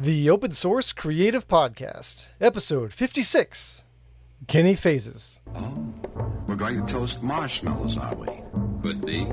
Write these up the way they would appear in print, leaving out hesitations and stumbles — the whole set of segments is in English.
The Open Source Creative Podcast, Episode 56, Kenny Phases. Oh, we're going to toast marshmallows, are we? Could be.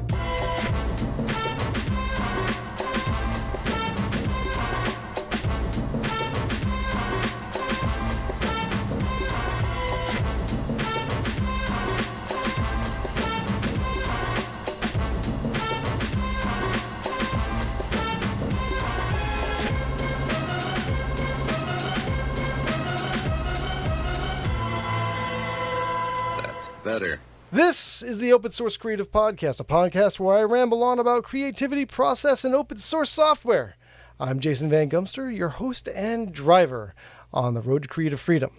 Better. This is the Open Source Creative Podcast, a podcast where I ramble on about creativity, process, and open source software. I'm Jason Van Gumster, your host and driver on the road to creative freedom.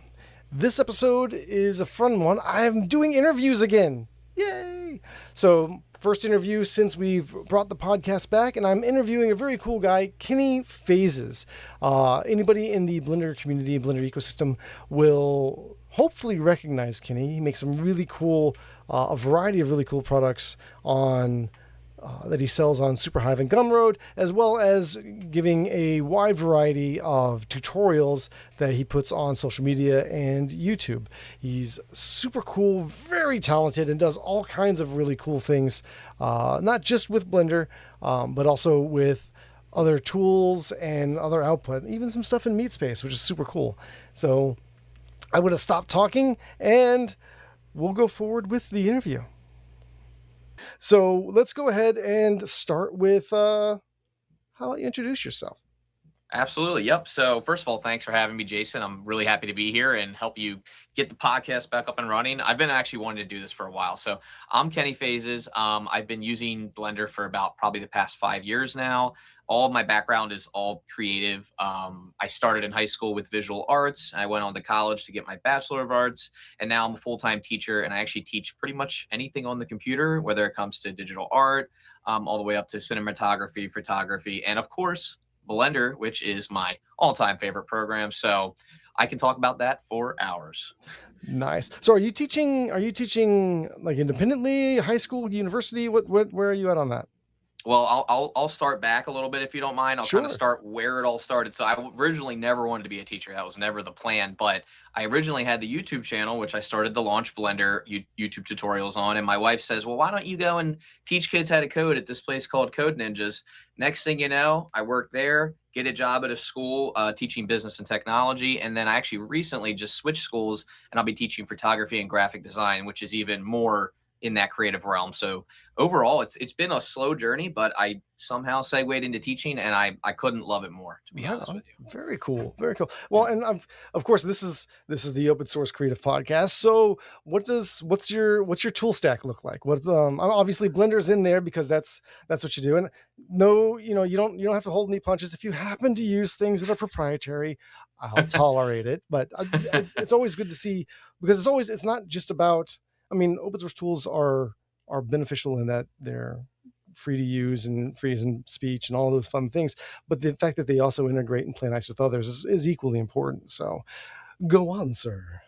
This episode is a fun one. I'm doing interviews again. Yay! So, first interview since we've brought the podcast back, and I'm interviewing a very cool guy, Kenny Phases. Anybody in the Blender community, Blender ecosystem will hopefully recognize Kenny. He makes some really cool, a variety of really cool products on that he sells on Superhive and Gumroad, as well as giving a wide variety of tutorials that he puts on social media and YouTube. He's super cool, very talented, and does all kinds of really cool things, not just with Blender, but also with other tools and other output, even some stuff in MeatSpace, which is super cool. So I would have stopped talking and we'll go forward with the interview. So let's go ahead and start with, how about you introduce yourself? Absolutely. Yep. So first of all, thanks for having me, Jason. I'm really happy to be here and help you get the podcast back up and running. I've been actually wanting to do this for a while. So I'm Kenny Phases. I've been using Blender for about probably the past 5 years now. All of my background is all creative. I started in high school with visual arts. I went on to college to get my Bachelor of Arts, and now I'm a full-time teacher, and I actually teach pretty much anything on the computer, whether it comes to digital art, all the way up to cinematography, photography, and of course, Blender, which is my all-time favorite program. So I can talk about that for hours. Nice. So are you teaching like independently, high school, university? Where are you at on that? Well, I'll start back a little bit if you don't mind. I'll Sure. kind of start where it all started. So I originally never wanted to be a teacher. That was never the plan. But I originally had the YouTube channel, which I started to launch Blender YouTube tutorials on. And my wife says, well, why don't you go and teach kids how to code at this place called Code Ninjas? Next thing you know, I work there, get a job at a school teaching business and technology. And then I actually recently just switched schools, and I'll be teaching photography and graphic design, which is even more in that creative realm. So overall, it's been a slow journey, but I somehow segued into teaching, and I couldn't love it more, to be honest with you. Very cool. Very cool. Well, and of course, this is the Open Source Creative Podcast. So what's your tool stack look like? What's obviously Blender's in there because that's what you do. And no, you don't have to hold any punches. If you happen to use things that are proprietary, I'll tolerate it. But it's always good to see, because it's not just about, I mean, open source tools are beneficial in that they're free to use and free as in speech and all those fun things. But the fact that they also integrate and play nice with others is equally important. So go on, sir.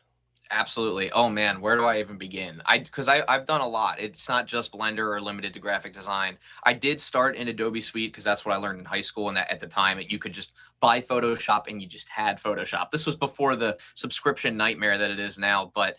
Absolutely. Oh man, where do I even begin? Because I've done a lot. It's not just Blender or limited to graphic design. I did start in Adobe Suite because that's what I learned in high school, and that at the time you could just buy Photoshop and you just had Photoshop. This was before the subscription nightmare that it is now. But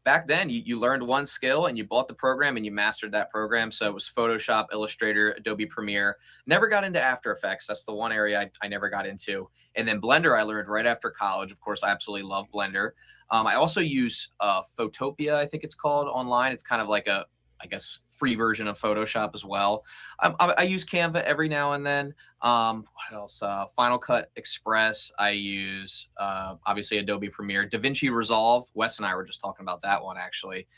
back then you learned one skill and you bought the program and you mastered that program. So it was Photoshop, Illustrator, Adobe Premiere. Never got into After Effects. That's the one area I never got into. And then Blender I learned right after college. Of course, I absolutely love Blender. I also use Photopia, I think it's called, online. It's kind of like a, I guess, free version of Photoshop as well. I use Canva every now and then. What else? Final Cut Express. I use, obviously, Adobe Premiere. DaVinci Resolve. Wes and I were just talking about that one, actually.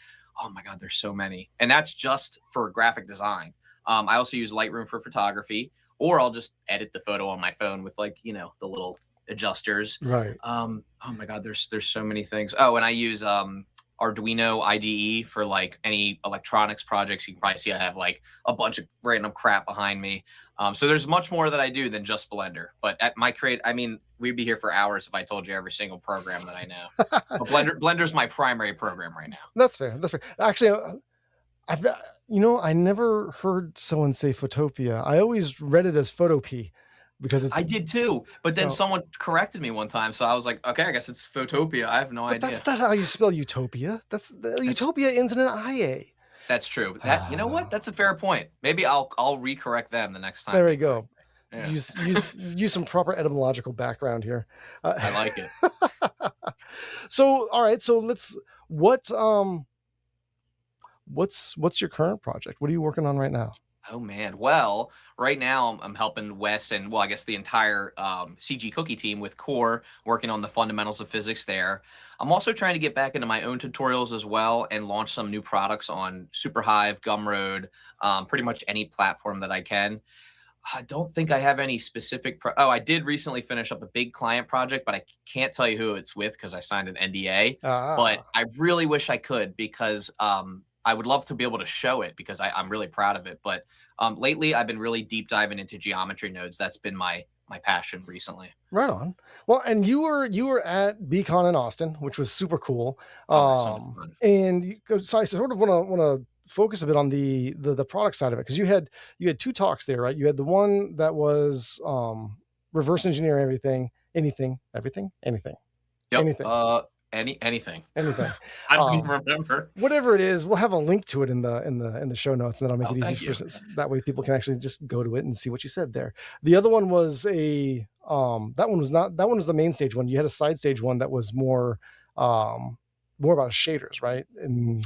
Oh, my God, there's so many. And that's just for graphic design. I also use Lightroom for photography, or I'll just edit the photo on my phone with, like, the little adjusters. Right. Oh my God, there's so many things. Oh, and I use Arduino IDE for like any electronics projects. You can probably see I have like a bunch of random crap behind me. So there's much more that I do than just Blender. But at my we'd be here for hours if I told you every single program that I know. But Blender's my primary program right now. That's fair. Actually, I never heard someone say Photopia. I always read it as Photopea. because it's I did too, but then so. someone corrected me one time, so I was like, okay, I guess it's Photopia. I have no But idea. that's not how you spell utopia. That's Utopia ends in an IA. that's true. That, you know what? That's a fair point. Maybe I'll recorrect them the next time There they we correct go. me. Yeah, Use some proper etymological background here. I like it. So all right, so what what's your current project? What are you working on right now? Oh man. Well, right now I'm helping Wes and, well, I guess the entire CG Cookie team with Core, working on the fundamentals of physics there. I'm also trying to get back into my own tutorials as well and launch some new products on Superhive, Gumroad, pretty much any platform that I can. I don't think I have any specific. Oh, I did recently finish up a big client project, but I can't tell you who it's with because I signed an NDA. But Ah, I really wish I could because I would love to be able to show it because I'm really proud of it. But lately, I've been really deep diving into geometry nodes. That's been my passion recently. right on. Well, and you were at BCon in Austin, which was super cool. Oh, so much fun. And so I sort of want to focus a bit on the product side of it, because you had two talks there, right? You had the one that was reverse engineering anything, Yep. anything, Anything. anything. I don't even Um, remember. Whatever it is, we'll have a link to it in the show notes, and then I'll make Oh, it easy thank you. that way people can actually just go to it and see what you said there. The other one was that one was not that one was the main stage one. You had a side stage one that was more about shaders, right? And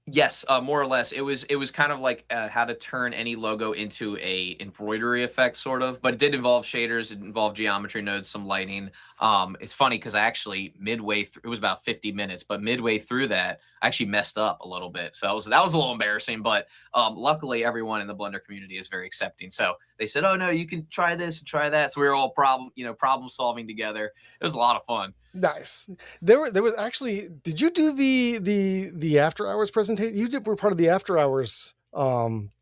Yes, more or less. It was kind of like how to turn any logo into a embroidery effect, sort of. But it did involve shaders. It involved geometry nodes, some lighting. It's funny because I actually midway through, it was about 50 minutes, but midway through that, I actually messed up a little bit. So that was a little embarrassing. But luckily, everyone in the Blender community is very accepting. So they said, "Oh no, you can try this and try that." So we were all problem solving together. It was a lot of fun. nice. There was actually. Did you do the after hours presentation? Were part of the after hours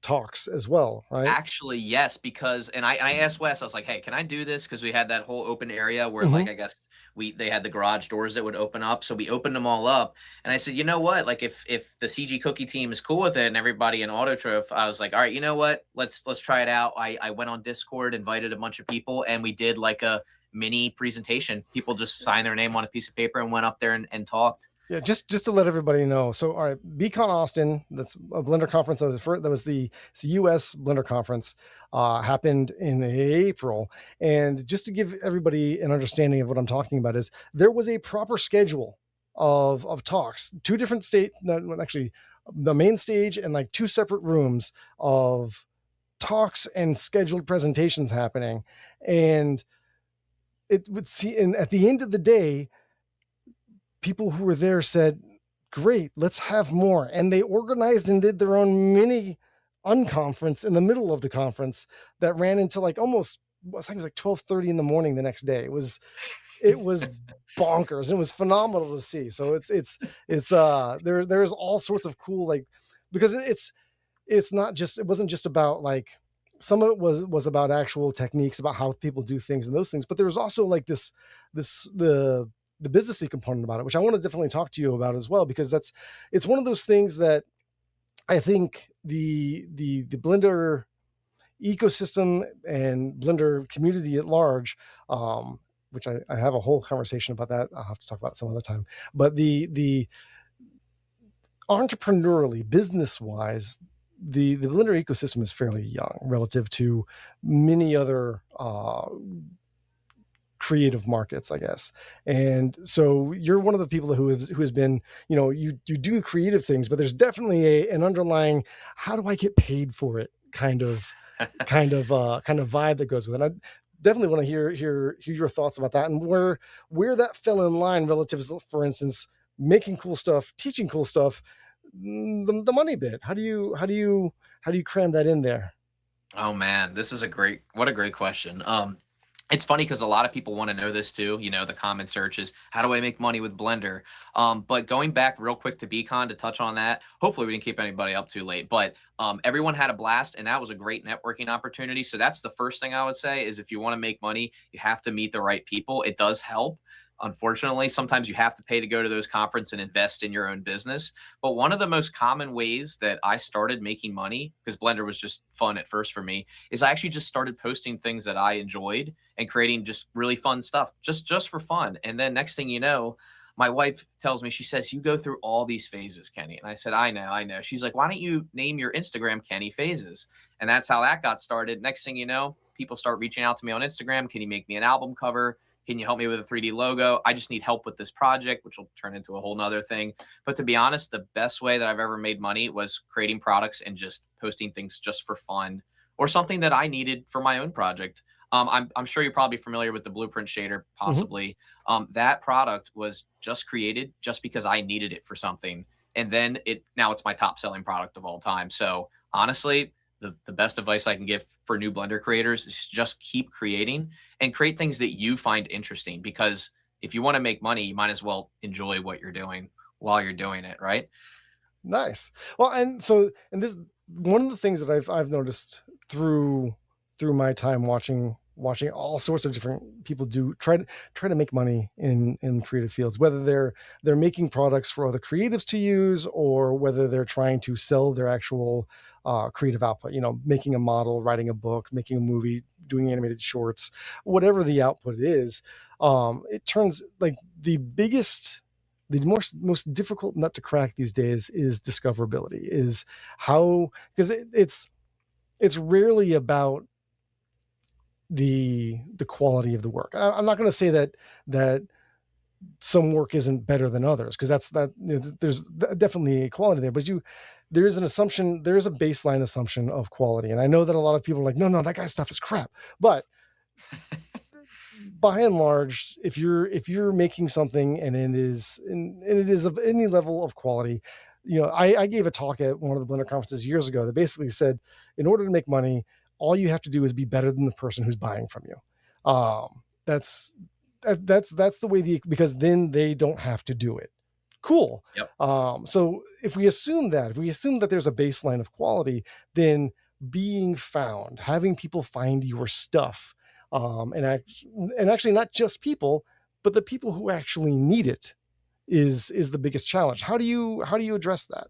talks as well, right? Actually, yes, because and I asked Wes, I was like, "Hey, can I do this?" Because we had that whole open area where, Hmm. like, I guess they had the garage doors that would open up, so we opened them all up. And I said, "You know what? Like, if the CG Cookie team is cool with it and everybody in Autotroph," I was like, "All right, you know what? Let's try it out." I went on Discord, invited a bunch of people, and we did like a mini presentation. People just signed their name on a piece of paper and went up there and talked. Yeah, just to let everybody know. So, all right, BCon Austin, that's a Blender conference. It's the US Blender conference, happened in April. And just to give everybody an understanding of what I'm talking about, is there was a proper schedule of talks, two different actually, the main stage and like two separate rooms of talks and scheduled presentations happening. And it would see, and at the end of the day, people who were there said, great, let's have more. And they organized and did their own mini unconference in the middle of the conference that ran into like almost, I think it was like 12:30 in the morning the next day. It was bonkers. It was phenomenal to see. So there's all sorts of cool, like, because it wasn't just about like, some of it was about actual techniques about how people do things and those things, but there was also like the businessy component about it, which I want to definitely talk to you about as well, because it's one of those things that I think the Blender ecosystem and Blender community at large, which I have a whole conversation about that. I'll have to talk about it some other time. But the entrepreneurially, business wise, the Blender ecosystem is fairly young relative to many other creative markets, I guess. And so you're one of the people who has been, you do creative things, but there's definitely an underlying, how do I get paid for it kind of vibe that goes with it. I definitely want to hear your thoughts about that, and where that fell in line relative to, for instance, making cool stuff, teaching cool stuff, the money bit. How do you cram that in there? Oh man, what a great question. It's funny because a lot of people want to know this too. The common search is, how do I make money with Blender? But going back real quick to BCon to touch on that, hopefully we didn't keep anybody up too late, but everyone had a blast and that was a great networking opportunity. So that's the first thing I would say is, if you want to make money, you have to meet the right people. It does help. Unfortunately, sometimes you have to pay to go to those conferences and invest in your own business. But one of the most common ways that I started making money, because Blender was just fun at first for me, is I actually just started posting things that I enjoyed and creating just really fun stuff, just for fun. And then next thing you know, my wife tells me, she says, "You go through all these phases, Kenny." And I said, I know, I know. She's like, "Why don't you name your Instagram Kenny Phases?" And that's how that got started. Next thing you know, people start reaching out to me on Instagram. "Can you make me an album cover? Can you help me with a 3D logo? I just need help with this project," which will turn into a whole nother thing. But to be honest, the best way that I've ever made money was creating products and just posting things just for fun or something that I needed for my own project. I'm sure you're probably familiar with the Blueprint shader, Hmm. possibly. That product was just created just because I needed it for something. And then now it's my top selling product of all time. So honestly, the best advice I can give for new Blender creators is just keep creating and create things that you find interesting, because if you want to make money, you might as well enjoy what you're doing while you're doing it, right? Nice. Well, and this one of the things that I've noticed through my time watching all sorts of different people try to make money in creative fields, whether they're making products for other creatives to use, or whether they're trying to sell their actual creative output. You know, making a model, writing a book, making a movie, doing animated shorts, whatever the output is. It turns like the most difficult nut to crack these days is discoverability. Is how, because it's rarely about the quality of the work. I'm not going to say that some work isn't better than others, because there's definitely equality there, but there is an assumption, there is a baseline assumption of quality, and I know that a lot of people are like, no, that guy's stuff is crap, but by and large, if you're making something and it is of any level of quality, I gave a talk at one of the Blender conferences years ago that basically said, in order to make money, all you have to do is be better than the person who's buying from you. That's that's the way because then they don't have to do it. Cool. Yep. So if we assume that there's a baseline of quality, then being found, having people find your stuff, and actually not just people, but the people who actually need it is the biggest challenge. How do you address that?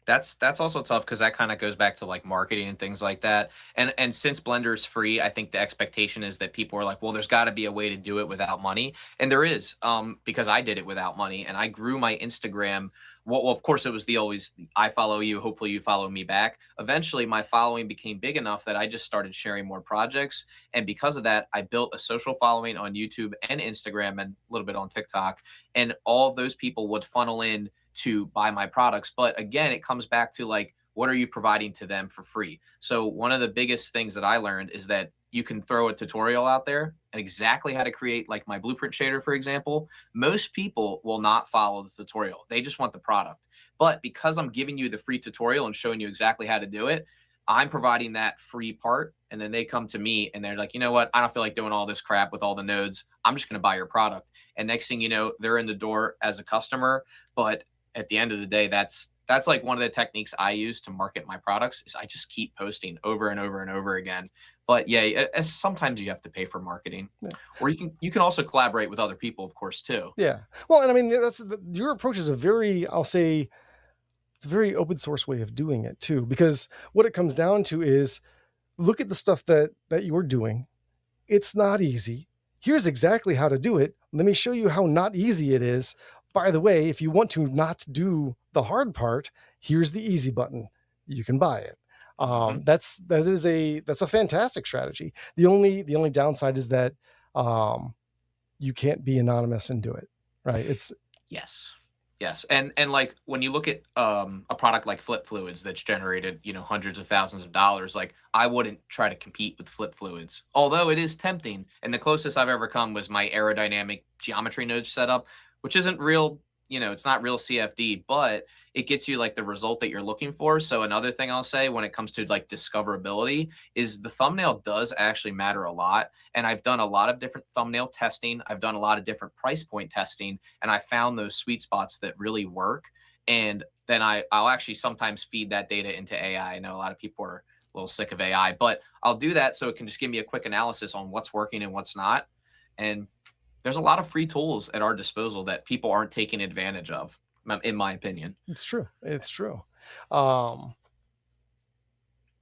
That's also tough because that kind of goes back to like marketing and things like that. And since Blender is free, I think the expectation is that people are like, well, there's got to be a way to do it without money, and there is. Because I did it without money, and I grew my Instagram. Well, of course, it was the always I follow you, hopefully you follow me back. Eventually, my following became big enough that I just started sharing more projects, and because of that, I built a social following on YouTube and Instagram and a little bit on TikTok, and all of those people would funnel in to buy my products. But again, it comes back to like, what are you providing to them for free? So one of the biggest things that I learned is that you can throw a tutorial out there and exactly how to create like my Blueprint shader, for example. Most people will not follow the tutorial. They just want the product. But because I'm giving you the free tutorial and showing you exactly how to do it, I'm providing that free part. And then they come to me and they're like, you know what? I don't feel like doing all this crap with all the nodes. I'm just going to buy your product. And next thing you know, they're in the door as a customer. But at the end of the day, that's like one of the techniques I use to market my products is I just keep posting over and over and over again. But yeah, sometimes you have to pay for marketing, Yeah. or you can also collaborate with other people, of course, too. Yeah. Well, and I mean, your approach is I'll say, it's a very open source way of doing it too, because what it comes down to is, look at the stuff that you're doing. It's not easy. Here's exactly how to do it. Let me show you how not easy it is. By the way, if you want to not do the hard part, here's the easy button. You can buy it. Hmm. That's a fantastic strategy. The only downside is that you can't be anonymous and do it. Right. Yes. Yes. And like when you look at a product like Flip Fluids that's generated, hundreds of thousands of dollars, like I wouldn't try to compete with Flip Fluids. Although it is tempting. And the closest I've ever come was my aerodynamic geometry node setup, which isn't real, it's not real CFD, but it gets you like the result that you're looking for. So another thing I'll say when it comes to like discoverability is the thumbnail does actually matter a lot. And I've done a lot of different thumbnail testing. I've done a lot of different price point testing, and I found those sweet spots that really work. And then I'll actually sometimes feed that data into AI. I know a lot of people are a little sick of AI, but I'll do that so it can just give me a quick analysis on what's working and what's not. And there's a lot of free tools at our disposal that people aren't taking advantage of, in my opinion. It's true. It's true. Um,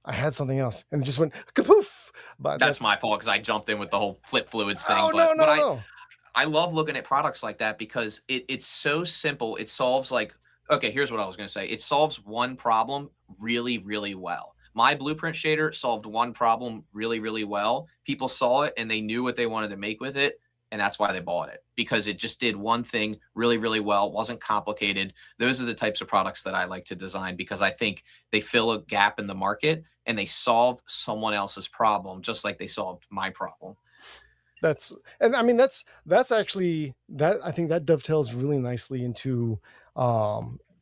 I had something else and it just went kapoof. But That's my fault because I jumped in with the whole flip fluids thing. Oh, But no. I love looking at products like that because it's so simple. It solves like, okay, here's what I was going to say. It solves one problem really, really well. My blueprint shader solved one problem really, really well. People saw it and they knew what they wanted to make with it. And that's why they bought it, because it just did one thing really, really well. It wasn't complicated. Those are the types of products that I like to design because I think they fill a gap in the market and they solve someone else's problem, just like they solved my problem. And I mean, that's actually that, I think that dovetails really nicely into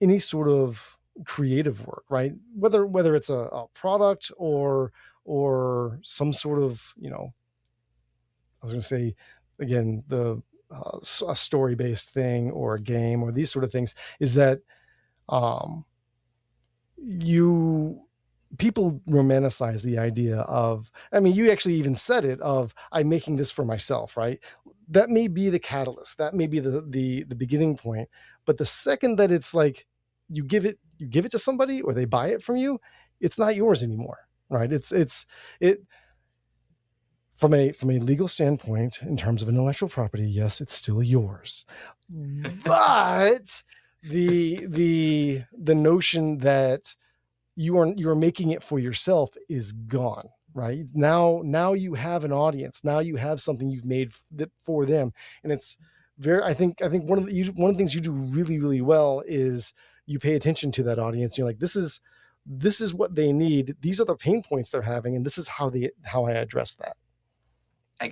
any sort of creative work, right? Whether it's a product or some sort of, I was going to say again, a story based thing or a game or these sort of things, is that um, people romanticize the idea of, I mean, you actually even said it, of I'm making this for myself, right? That may be the catalyst, that may be the beginning point, but the second that it's like you give it to somebody or they buy it from you, it's not yours anymore, right? It from a legal standpoint, in terms of intellectual property, yes, it's still yours, but the notion that you are making it for yourself is gone, right? Now you have an audience, now you have something you've made for them, and it's very, I think one of the things you do really, really well is you pay attention to that audience. You're like, this is what they need, these are the pain points they're having, and this is how I address that.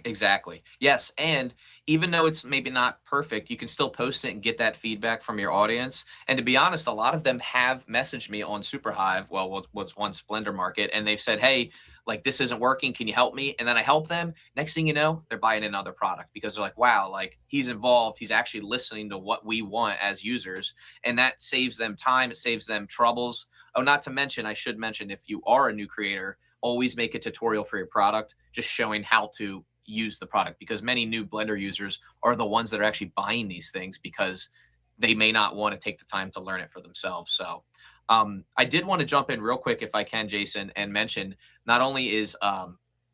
Exactly. Yes. And even though it's maybe not perfect, you can still post it and get that feedback from your audience. And to be honest, a lot of them have messaged me on Superhive, well, what was once Blender Market, and they've said, hey, like this isn't working. Can you help me? And then I help them. Next thing you know, they're buying another product because they're like, wow, like he's involved. He's actually listening to what we want as users. And that saves them time. It saves them troubles. Oh, not to mention, I should mention, if you are a new creator, always make a tutorial for your product, just showing how to use the product, because many new Blender users are the ones that are actually buying these things because they may not want to take the time to learn it for themselves. So I did want to jump in real quick, if I can, Jason, and mention not only is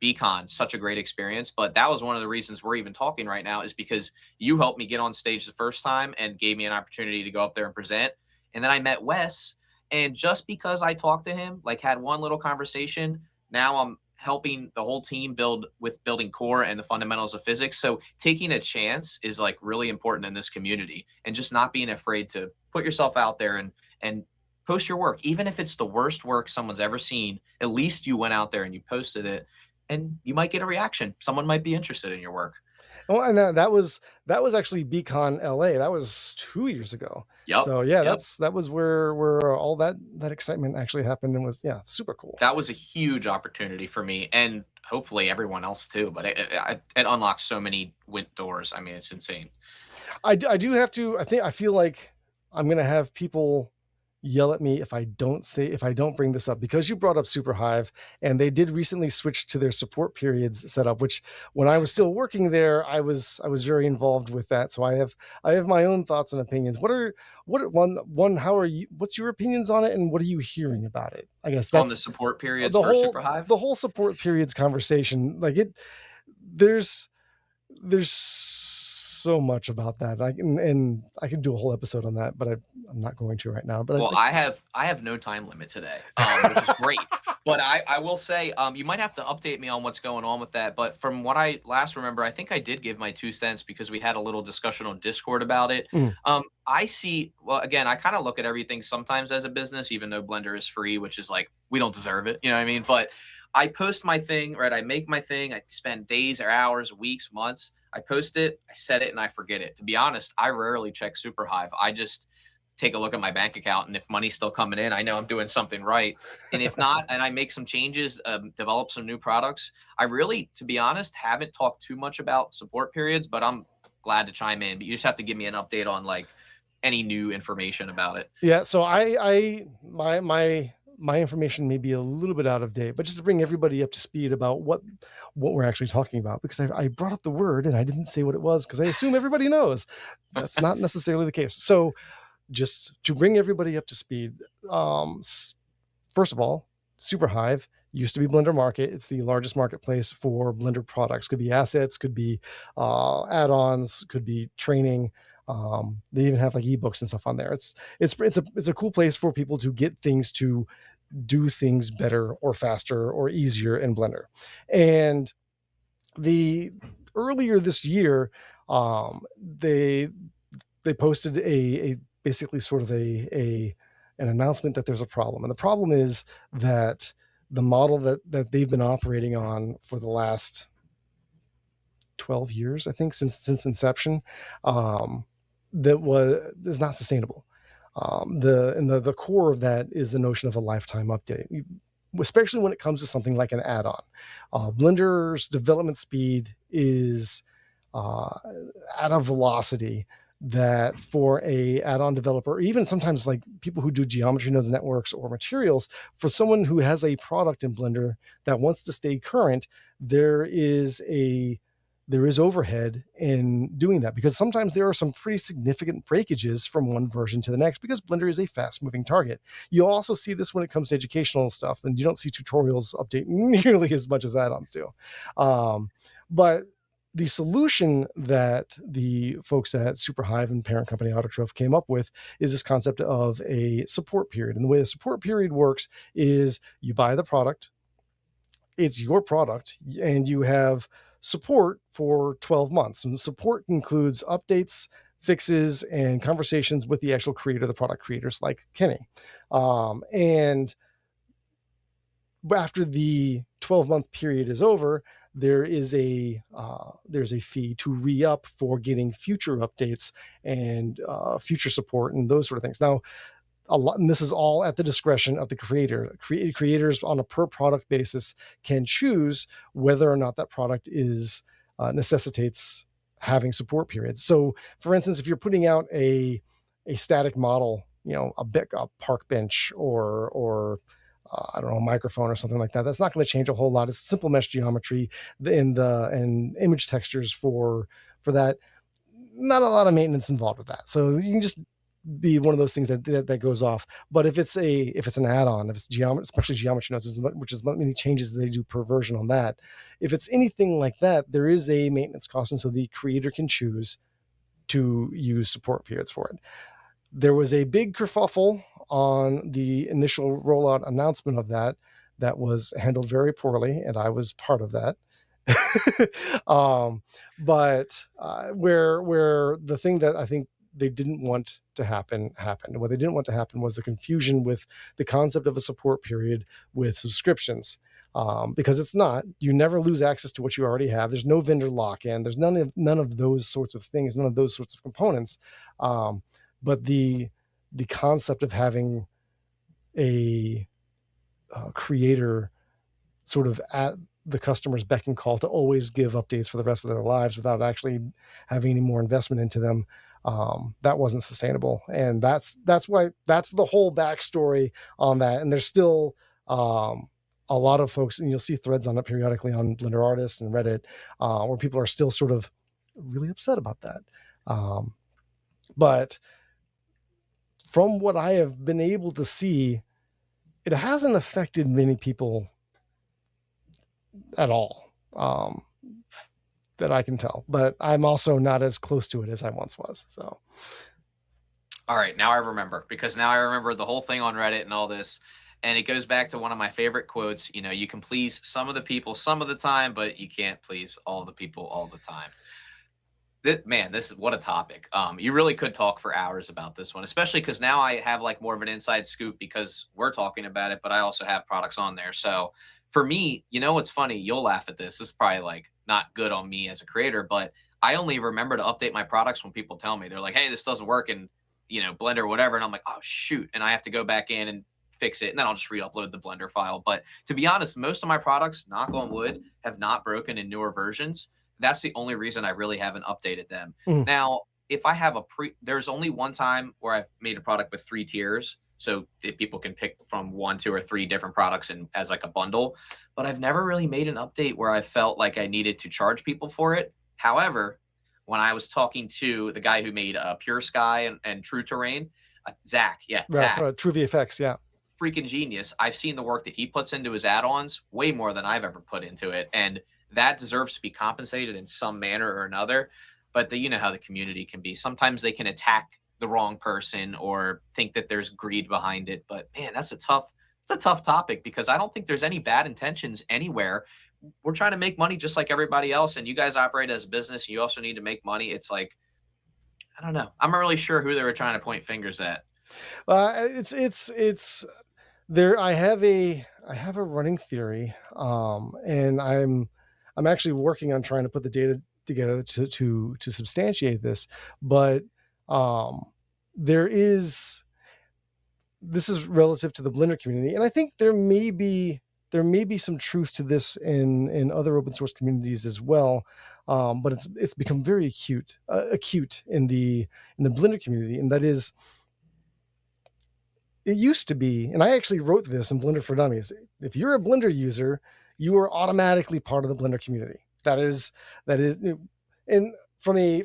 BCon such a great experience, but that was one of the reasons we're even talking right now, is because you helped me get on stage the first time and gave me an opportunity to go up there and present. And then I met Wes, and just because I talked to him, like had one little conversation, now I'm helping the whole team building core and the fundamentals of physics. So taking a chance is like really important in this community, and just not being afraid to put yourself out there and post your work. Even if it's the worst work someone's ever seen, at least you went out there and you posted it, and you might get a reaction. Someone might be interested in your work. Well, and that was actually BCon LA. That was 2 years ago. Yep. So yeah, yep. That was where all that excitement actually happened, and was super cool. That was a huge opportunity for me, and hopefully everyone else too. But it unlocked so many doors. I mean, it's insane. I do have to. I feel like I'm gonna have people yell at me if I don't bring this up, because you brought up Superhive, and they did recently switch to their support periods setup, which when I was still working there, I was very involved with that. So I have my own thoughts and opinions. What's your opinions on it, and what are you hearing about it? I guess that's on the support periods for Superhive. The whole support periods conversation, like there's so much about that. I can do a whole episode on that, but I'm not going to right now. But well, I have no time limit today, which is great. But I will say, you might have to update me on what's going on with that. But from what I last remember, I think I did give my 2 cents, because we had a little discussion on Discord about it. I see, well, again, I kind of look at everything sometimes as a business, even though Blender is free, which is like, we don't deserve it. You know what I mean? But I post my thing, right? I make my thing. I spend days or hours, weeks, months. I post it, I set it, and I forget it. To be honest, I rarely check Superhive. I just take a look at my bank account, and if money's still coming in, I know I'm doing something right. And if not, and I make some changes, develop some new products. I really, to be honest, haven't talked too much about support periods, but I'm glad to chime in. But you just have to give me an update on like any new information about it. Yeah. So my my information may be a little bit out of date, but just to bring everybody up to speed about what we're actually talking about, because I brought up the word and I didn't say what it was because I assume everybody knows. That's not necessarily the case. So just to bring everybody up to speed, first of all, Superhive used to be Blender Market. It's the largest marketplace for Blender products. Could be assets, could be add-ons, could be training. They even have like ebooks and stuff on there. It's a cool place for people to get things to do things better or faster or easier in Blender. And the earlier this year, they posted a basically sort of an announcement that there's a problem. And the problem is that the model that they've been operating on for the last 12 years, I think, since inception, is not sustainable. The core of that is the notion of a lifetime update, especially when it comes to something like an add-on. Blender's development speed is at a velocity that for a add-on developer, or even sometimes like people who do geometry nodes networks or materials, for someone who has a product in Blender that wants to stay current, there is overhead in doing that, because sometimes there are some pretty significant breakages from one version to the next, because Blender is a fast-moving target. You'll also see this when it comes to educational stuff, and you don't see tutorials update nearly as much as add-ons do. But the solution that the folks at Superhive and parent company Autotroph came up with is this concept of a support period. And the way the support period works is you buy the product, it's your product, and you have support for 12 months. And support includes updates, fixes, and conversations with the actual creator, the product creators like Kenny. And after the 12-month period is over, there's a fee to re-up for getting future updates and future support and those sort of things. Now, and this is all at the discretion of the creator. Creators on a per product basis can choose whether or not that product necessitates having support periods. So, for instance, if you're putting out a static model, a park bench or I don't know, a microphone or something like that, that's not going to change a whole lot. It's simple mesh geometry and image textures for that. Not a lot of maintenance involved with that. So you can just be one of those things that goes off. But if it's an add-on, if it's especially geometry nodes, which is many changes they do per version on that, if it's anything like that, there is a maintenance cost, and so the creator can choose to use support periods for it. There was a big kerfuffle on the initial rollout announcement of that was handled very poorly, and I was part of that. But where the thing that I think they didn't want to happen happened. What they didn't want to happen was the confusion with the concept of a support period with subscriptions. Because it's not, you never lose access to what you already have. There's no vendor lock-in. There's none of those sorts of things, none of those sorts of components. But the concept of having a creator sort of at the customer's beck and call to always give updates for the rest of their lives without actually having any more investment into them, that wasn't sustainable. And that's the whole backstory on that. And there's still a lot of folks, and you'll see threads on it periodically on Blender Artists and Reddit, where people are still sort of really upset about that. But from what I have been able to see, it hasn't affected many people at all, that I can tell. But I'm also not as close to it as I once was. So, all right, now I remember, because now I remember the whole thing on Reddit and all this. And it goes back to one of my favorite quotes. You can please some of the people some of the time, but you can't please all the people all the time. This is what a topic. You really could talk for hours about this one, especially because now I have like more of an inside scoop because we're talking about it, but I also have products on there. So for me, what's funny, you'll laugh at this. This is probably like not good on me as a creator, but I only remember to update my products when people tell me. They're like, hey, this doesn't work in, Blender or whatever. And I'm like, oh, shoot. And I have to go back in and fix it, and then I'll just re-upload the Blender file. But to be honest, most of my products, knock on wood, have not broken in newer versions. That's the only reason I really haven't updated them. Now, if I have there's only one time where I've made a product with 3 tiers, so that people can pick from 1, 2, or 3 different products and as like a bundle. But I've never really made an update where I felt like I needed to charge people for it. However, when I was talking to the guy who made Pure Sky and True Terrain, Zach, Right, Zach, True VFX, yeah. freaking genius. I've seen the work that he puts into his add-ons way more than I've ever put into it, and that deserves to be compensated in some manner or another. But you know how the community can be. Sometimes they can attack the wrong person or think that there's greed behind it. But man, it's a tough topic because I don't think there's any bad intentions anywhere. We're trying to make money just like everybody else, and you guys operate as a business. You also need to make money. It's like, I don't know. I'm not really sure who they were trying to point fingers at. It's there. I have a running theory, and I'm actually working on trying to put the data together to substantiate this. But this is relative to the Blender community, and I think there may be some truth to this in other open source communities as well. But it's become very acute in the Blender community, and that is, it used to be, and I actually wrote this in Blender for Dummies, if you're a Blender user, you are automatically part of the Blender community. That is, and from a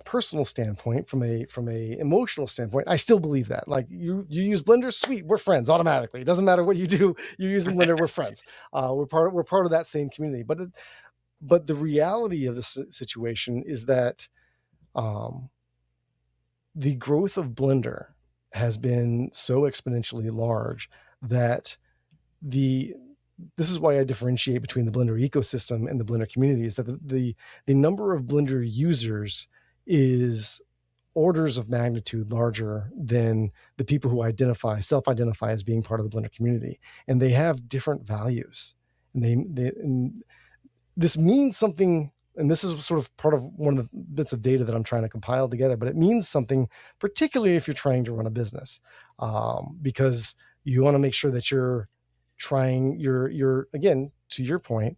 personal standpoint, from a emotional standpoint, I still believe that. Like, you use Blender, sweet, we're friends automatically. It doesn't matter what you do, you're using Blender, we're friends. We're part of that same community. But the reality of this situation is that the growth of Blender has been so exponentially large that this is why I differentiate between the Blender ecosystem and the Blender community, is that the number of Blender users is orders of magnitude larger than the people who self-identify as being part of the Blender community, and they have different values, and this means something. And this is sort of part of one of the bits of data that I'm trying to compile together, but it means something, particularly if you're trying to run a business, because you want to make sure that you're trying, again, to your point,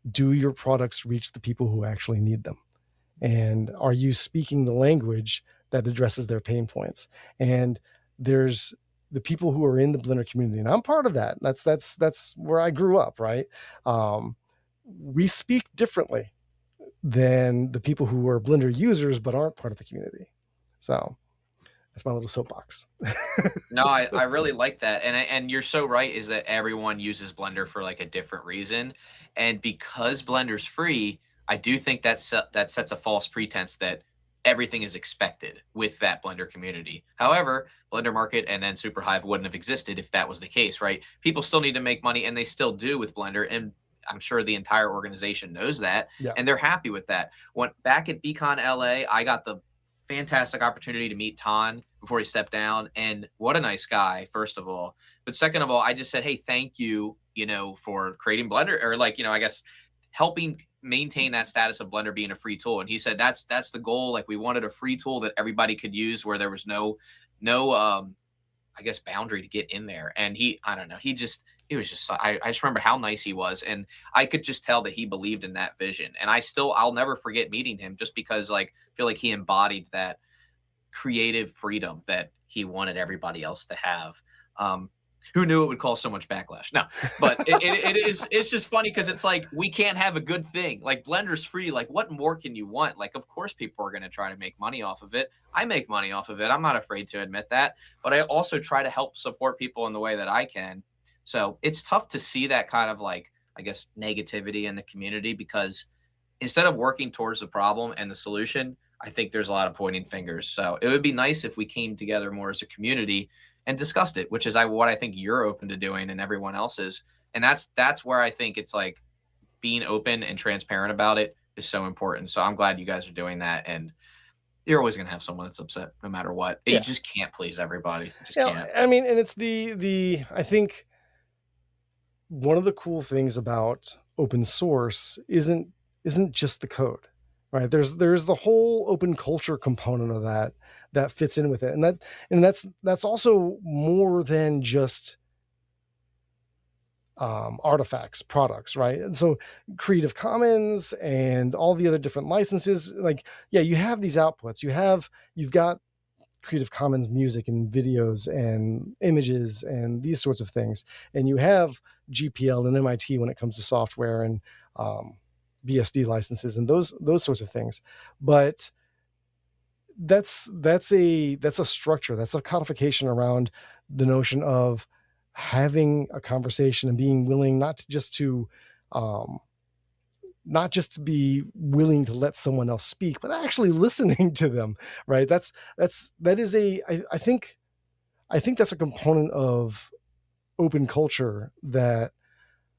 do your products reach the people who actually need them? And are you speaking the language that addresses their pain points? And there's the people who are in the Blender community, and I'm part of that. That's where I grew up, right? We speak differently than the people who are Blender users but aren't part of the community. So that's my little soapbox. No, I really like that. And you're so right, is that everyone uses Blender for like a different reason. And because Blender's free, I do think that sets a false pretense that everything is expected with that Blender community. However, Blender Market and then Superhive wouldn't have existed if that was the case, right? People still need to make money, and they still do with Blender. And I'm sure the entire organization knows that, and they're happy with that. When back at BCon LA, I got the fantastic opportunity to meet Tan before he stepped down, and what a nice guy, first of all. But second of all, I just said, hey, thank you, for creating Blender, or like, I guess helping maintain that status of Blender being a free tool. And he said that's the goal. Like, we wanted a free tool that everybody could use, where there was no I guess boundary to get in there. And I don't know, he was just, I just remember how nice he was. And I could just tell that he believed in that vision. And I'll never forget meeting him, just because I feel like he embodied that creative freedom that he wanted everybody else to have. Who knew it would cause so much backlash? No, but it's just funny, because it's like, we can't have a good thing. Like, Blender's free. Like, what more can you want? Like, of course people are going to try to make money off of it. I make money off of it. I'm not afraid to admit that, but I also try to help support people in the way that I can. So it's tough to see that kind of, like, I guess, negativity in the community, because instead of working towards the problem and the solution, I think there's a lot of pointing fingers. So it would be nice if we came together more as a community and discussed it, which is what I think you're open to doing, and everyone else is. And that's where I think it's like, being open and transparent about it is so important. So I'm glad you guys are doing that. And you're always going to have someone that's upset no matter what. You just can't please everybody. Just can't. I mean, and it's I think one of the cool things about open source isn't just the code, right? There's the whole open culture component of that fits in with it. And that's also more than just artifacts, products, right? And so Creative Commons and all the other different licenses, like, you have these outputs, you've got Creative Commons music and videos and images and these sorts of things. And you have GPL and MIT when it comes to software and BSD licenses and those sorts of things. But that's a structure, that's a codification around the notion of having a conversation and being willing not to be willing to let someone else speak, but actually listening to them, right? I think that's a component of open culture that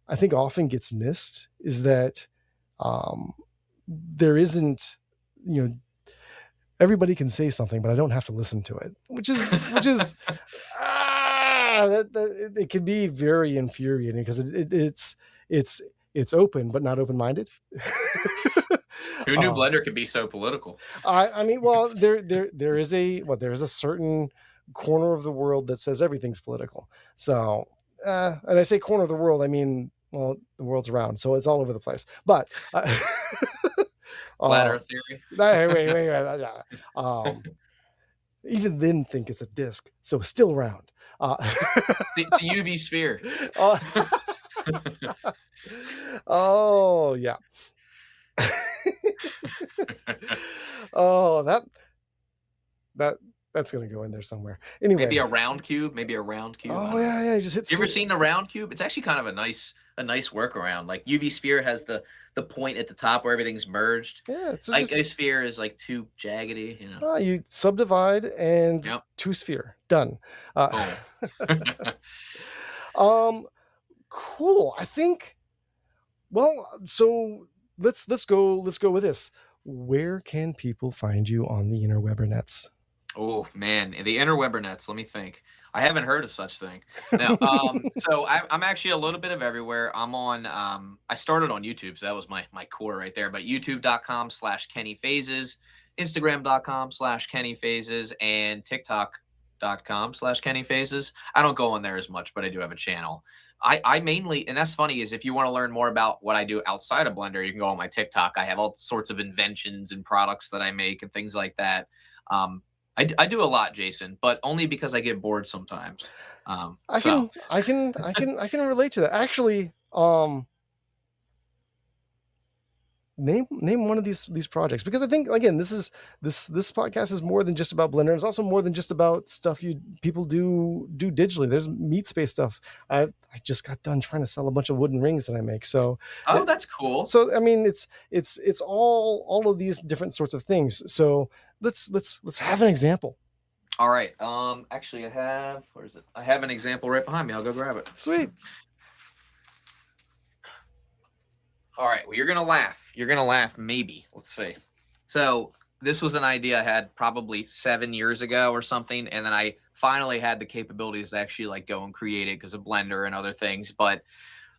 I think often gets missed, is that there isn't, everybody can say something, but I don't have to listen to it, which is it can be very infuriating because it's open but not open-minded. Who knew Blender could be so political? I mean, well, there is a certain corner of the world that says everything's political. So, and I say corner of the world, I mean, well, the world's round, so it's all over the place. But Flat Earth theory. Wait. Even then, think it's a disc, so it's still round. It's a UV sphere. Oh yeah. Oh, that's gonna go in there somewhere. Anyway, maybe a round cube. Oh yeah. Just hit. You ever seen the round cube? It's actually kind of a nice workaround. Like UV sphere has the point at the top where everything's merged. Yeah, it's like sphere is like too jaggedy. You subdivide and two sphere done. Cool. I think. Well, so let's go with this. Where can people find you on the interwebernets? Oh man, the interwebernets. Let me think. I haven't heard of such thing. Now, so I'm actually a little bit of everywhere. I'm on. I started on YouTube, so that was my core right there. But YouTube.com/KennyPhases, Instagram.com/KennyPhases, and TikTok.com/KennyPhases. I don't go on there as much, but I do have a channel. I mainly, and that's funny, is if you want to learn more about what I do outside of Blender, you can go on my TikTok. I have all sorts of inventions and products that I make and things like that. I do a lot, Jason, but only because I get bored sometimes. I can relate to that. Actually, name one of these projects, because I think, again, this podcast is more than just about Blender. It's also more than just about stuff people do digitally. There's meat space stuff. I just got done trying to sell a bunch of wooden rings that I make. So that's cool. So I mean, it's all of these different sorts of things. So let's have an example. All right. Actually, where is it? I have an example right behind me. I'll go grab it. Sweet. All right. Well, you're going to laugh. Maybe. Let's see. So this was an idea I had probably 7 years ago or something. And then I finally had the capabilities to actually like go and create it because of Blender and other things. But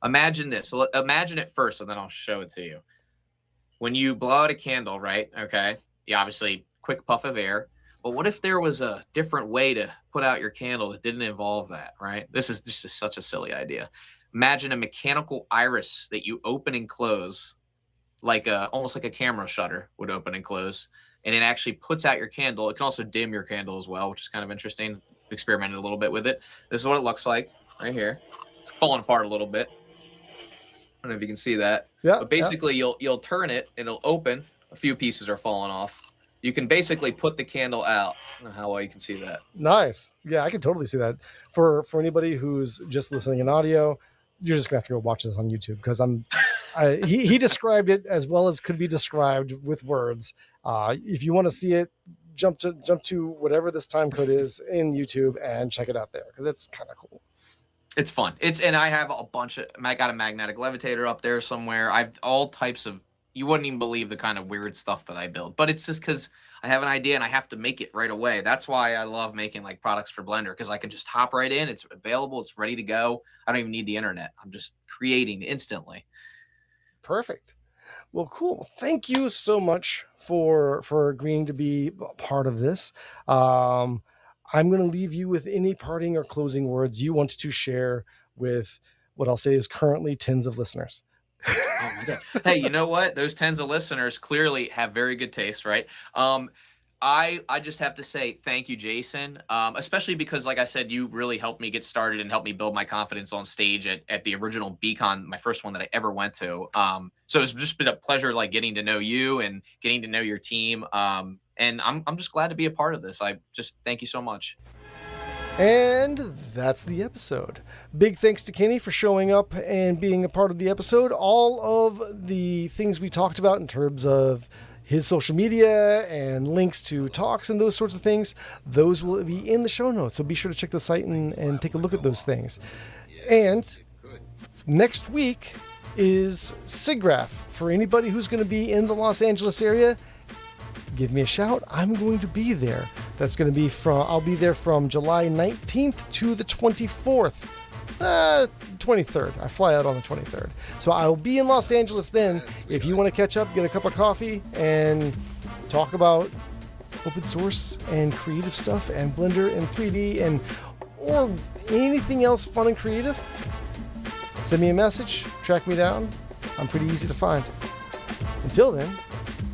imagine this. So imagine it first, and then I'll show it to you. When you blow out a candle, right? Okay. You obviously quick puff of air. But what if there was a different way to put out your candle that didn't involve that, right? This is just such a silly idea. Imagine a mechanical iris that you open and close, almost like a camera shutter would open and close, and it actually puts out your candle. It can also dim your candle as well, which is kind of interesting. Experimented a little bit with it. This is what it looks like right here. It's falling apart a little bit. I don't know if you can see that. Yeah. But basically, you'll turn it, and it'll open. A few pieces are falling off. You can basically put the candle out. I don't know how well you can see that. Nice. Yeah, I can totally see that. For anybody who's just listening in audio, you're just gonna have to go watch this on YouTube, because he described it as well as could be described with words. If you want to see it, jump to whatever this time code is in YouTube and check it out there, because it's kind of cool. It's fun. And I have a bunch of. I got a magnetic levitator up there somewhere. I've all types of. You wouldn't even believe the kind of weird stuff that I build, but it's just because I have an idea and I have to make it right away. That's why I love making like products for Blender, because I can just hop right in. It's available. It's ready to go. I don't even need the internet. I'm just creating instantly. Perfect. Well, cool. Thank you so much for agreeing to be a part of this. I'm going to leave you with any parting or closing words you want to share with what I'll say is currently tens of listeners. Oh my God. Hey, you know what? Those tens of listeners clearly have very good taste, right? I just have to say thank you, Jason. Especially because, like I said, you really helped me get started and helped me build my confidence on stage at the original Beacon, my first one that I ever went to. So it's just been a pleasure, like getting to know you and getting to know your team. And I'm just glad to be a part of this. I just thank you so much. And that's the episode. Big thanks to Kenny for showing up and being a part of the episode. All of the things we talked about in terms of his social media and links to talks and those sorts of things, those will be in the show notes. So be sure to check the site and take a look at those things. And next week is SIGGRAPH. For anybody who's going to be in the Los Angeles area, give me a shout. I'm going to be there. I'll be there from July 19th to the 24th. 23rd. I fly out on the 23rd. So I'll be in Los Angeles then. If you want to catch up, get a cup of coffee, and talk about open source and creative stuff and Blender and 3D or anything else fun and creative, send me a message, track me down. I'm pretty easy to find. Until then,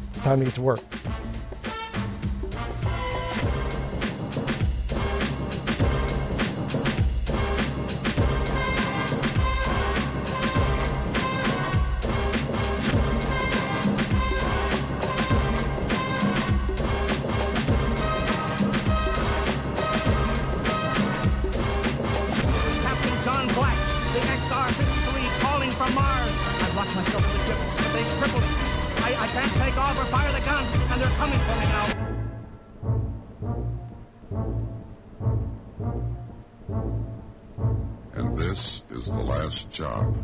it's time to get to work. And this is the last job.